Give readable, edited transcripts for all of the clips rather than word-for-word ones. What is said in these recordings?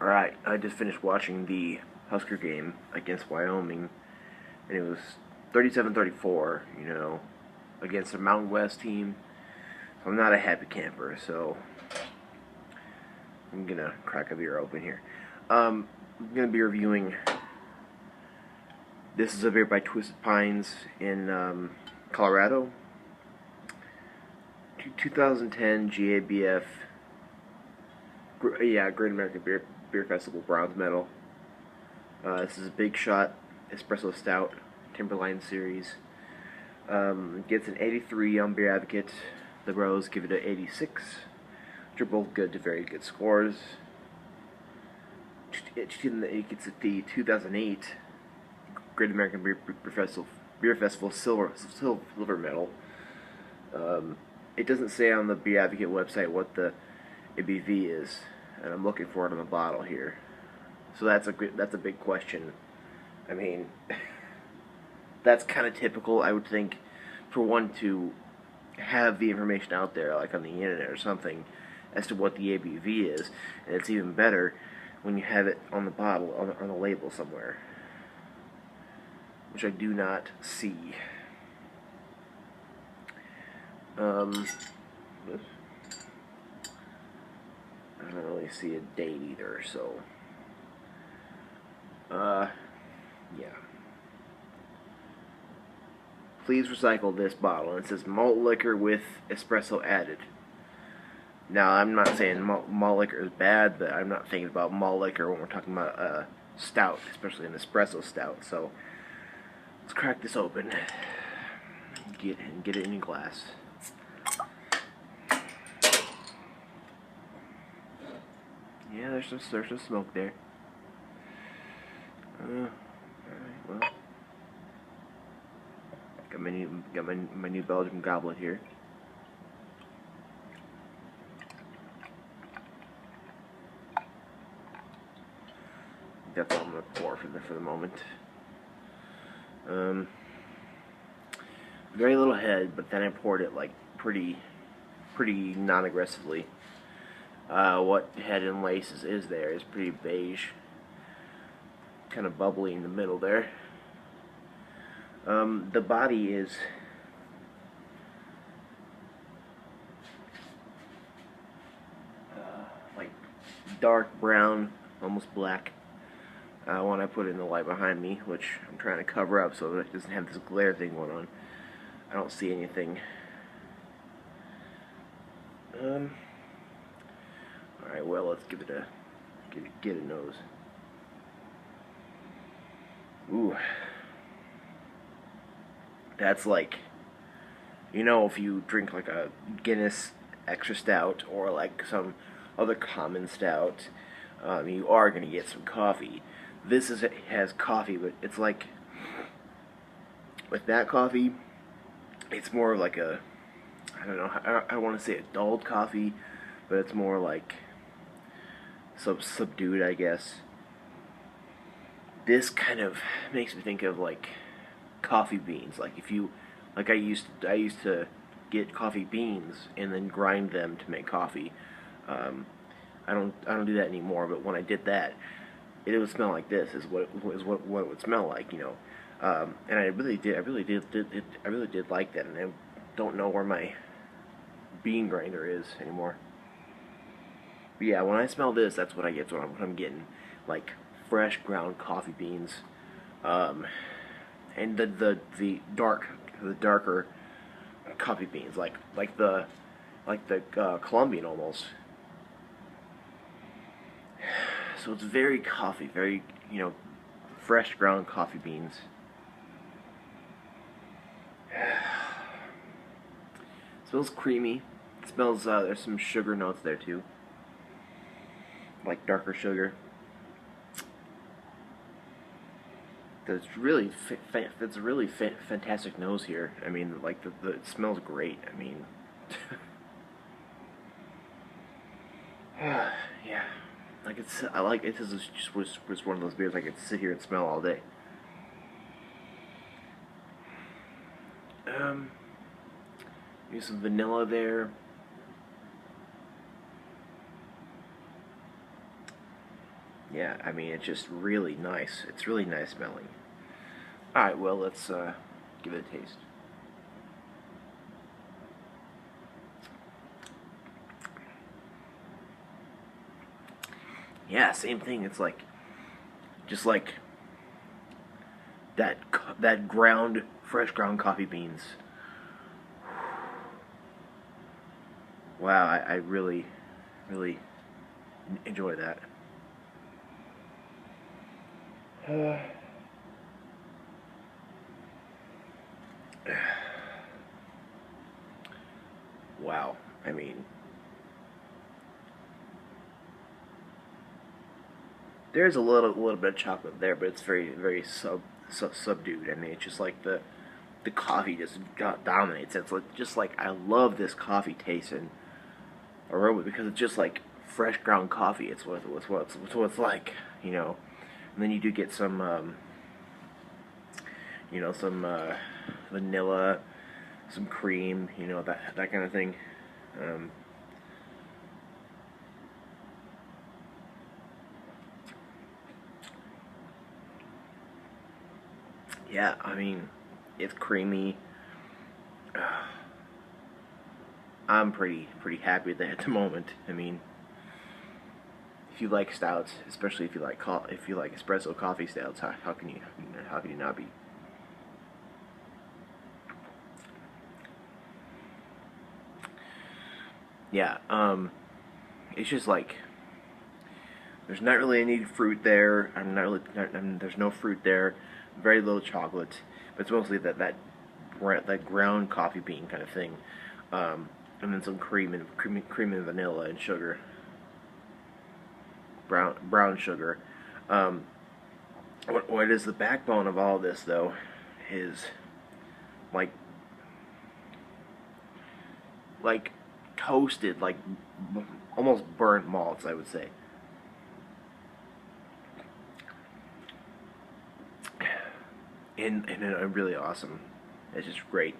Alright, I just finished watching the Husker game against Wyoming, and it was 37-34, against a Mountain West team. So I'm not a happy camper, so I'm gonna crack a beer open here. I'm gonna be reviewing. This is a beer by Twisted Pines in Colorado. 2010 GABF. Great American Beer Festival bronze medal. This is a Big Shot Espresso Stout Timberline series. Gets an 83 on Beer Advocate. The Bros give it an 86, which are both good to very good scores. It gets the 2008 Great American Beer Festival silver medal. It doesn't say on the Beer Advocate website what the ABV is, and I'm looking for it on the bottle here. So that's a big question. I mean, that's kind of typical, I would think, for one to have the information out there, like on the internet or something, as to what the ABV is, and it's even better when you have it on the bottle, on the label somewhere, which I do not see. I don't really see a date either, so yeah. Please recycle this bottle. And it says malt liquor with espresso added. Now, I'm not saying malt liquor is bad, but I'm not thinking about malt liquor when we're talking about a stout, especially an espresso stout. So let's crack this open. Get it in your glass. Yeah, there's some smoke there. Alright, well, got my new Belgian goblet here. That's all I'm gonna pour for the moment. Very little head, but then I poured it like pretty non-aggressively. What head and laces is there is pretty beige, kind of bubbly in the middle there. The body is like dark brown, almost black. When I put it in the light behind me, which I'm trying to cover up so that it doesn't have this glare thing going on. I don't see anything. Alright, well, let's give it a get a nose. Ooh. That's like, if you drink like a Guinness extra stout or like some other common stout, you are going to get some coffee. This has coffee, but it's like, with that coffee, it's more like a, I don't know, I don't want to say adult coffee, but it's more like subdued, I guess. This kind of makes me think of like coffee beans. Like I used to get coffee beans and then grind them to make coffee. I don't do that anymore. But when I did that, it would smell like this. Is what it would smell like, And I really did like that. And I don't know where my bean grinder is anymore. But yeah, when I smell this, that's what I get. What I'm getting, like fresh ground coffee beans, and the darker coffee beans, like the Colombian almost. So it's very coffee, very fresh ground coffee beans. It smells creamy. It smells there's some sugar notes there too, like darker sugar. That's really fantastic nose here. I mean, like it smells great. I mean, yeah, like I like it. This is just one of those beers I could sit here and smell all day. Use some vanilla there. Yeah, I mean, it's just really nice. It's really nice smelling. Alright, well, let's give it a taste. Yeah, same thing. It's like, just like that fresh ground coffee beans. Wow, I really, really enjoy that. Wow, I mean, there's a little bit of chocolate there, but it's very very subdued. I mean, it's just like the coffee just dominates. It's like, just like I love this coffee taste and aroma because it's just like fresh ground coffee. It's what it's like, you know. And then you do get some, some vanilla, some cream, that kind of thing. Um, yeah, I mean, it's creamy. I'm pretty happy with that at the moment. I mean, if you like stouts, especially if you like espresso coffee stouts, how can you not be? Yeah, it's just like there's not really any fruit there. There's no fruit there. Very little chocolate, but it's mostly that ground coffee bean kind of thing, and then some cream and vanilla and sugar, brown sugar. Um, what is the backbone of all this though is like like toasted, like almost burnt malts, I would say. And really awesome. It's just great.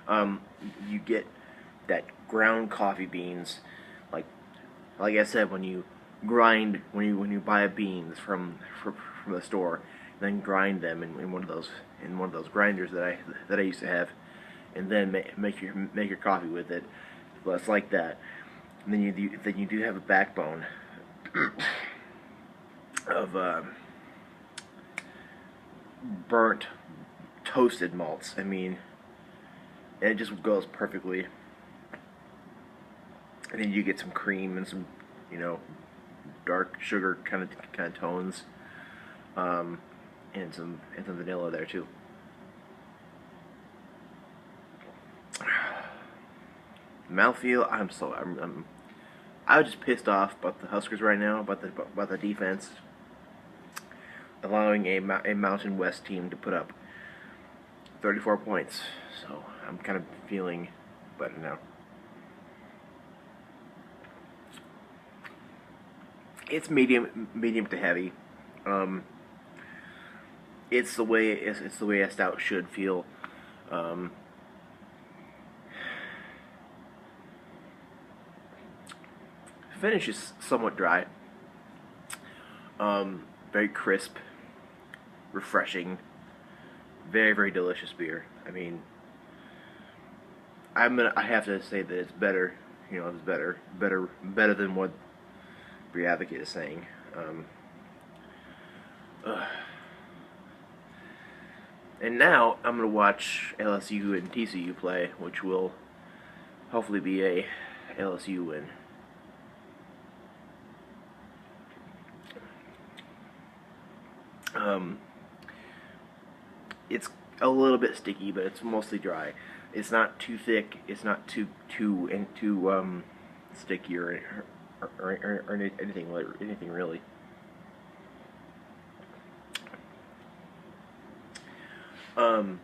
Um, you get that ground coffee beans, like I said, when you buy beans from the store, then grind them in one of those grinders that I used to have, and then make your coffee with it. Well, it's like that. And then you do have a backbone of burnt toasted malts. I mean, and it just goes perfectly. And then you get some cream and some, you know, dark sugar kind of tones, um, and some vanilla there too. Mouthfeel, I was just pissed off about the Huskers right now, about the defense, allowing a Mountain West team to put up 34 points. So I'm kind of feeling better now. It's medium to heavy. Um, it's the way a stout should feel. Um, Finish is somewhat dry. Very crisp, refreshing, very delicious beer. I mean, I have to say that it's better. You know, it's better than what Beer Advocate is saying. Uh, and now I'm gonna watch LSU and TCU play, which will hopefully be a LSU win. Um, it's a little bit sticky, but it's mostly dry. It's not too thick. It's not too sticky or anything really. Um,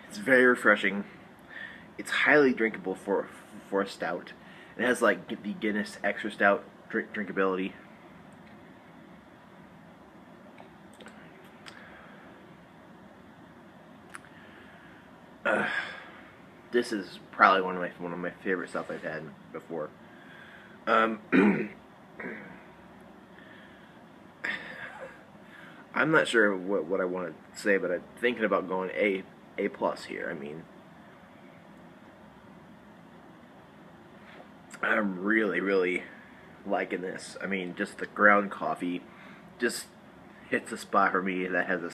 it's very refreshing. It's highly drinkable for a stout. It has like the Guinness Extra Stout drinkability. Uh, this is probably one of my favorite stuff I've had before. Um, I'm not sure what I want to say, but I'm thinking about going A plus here. I mean, I'm really liking this. I mean, just the ground coffee just hits a spot for me that has a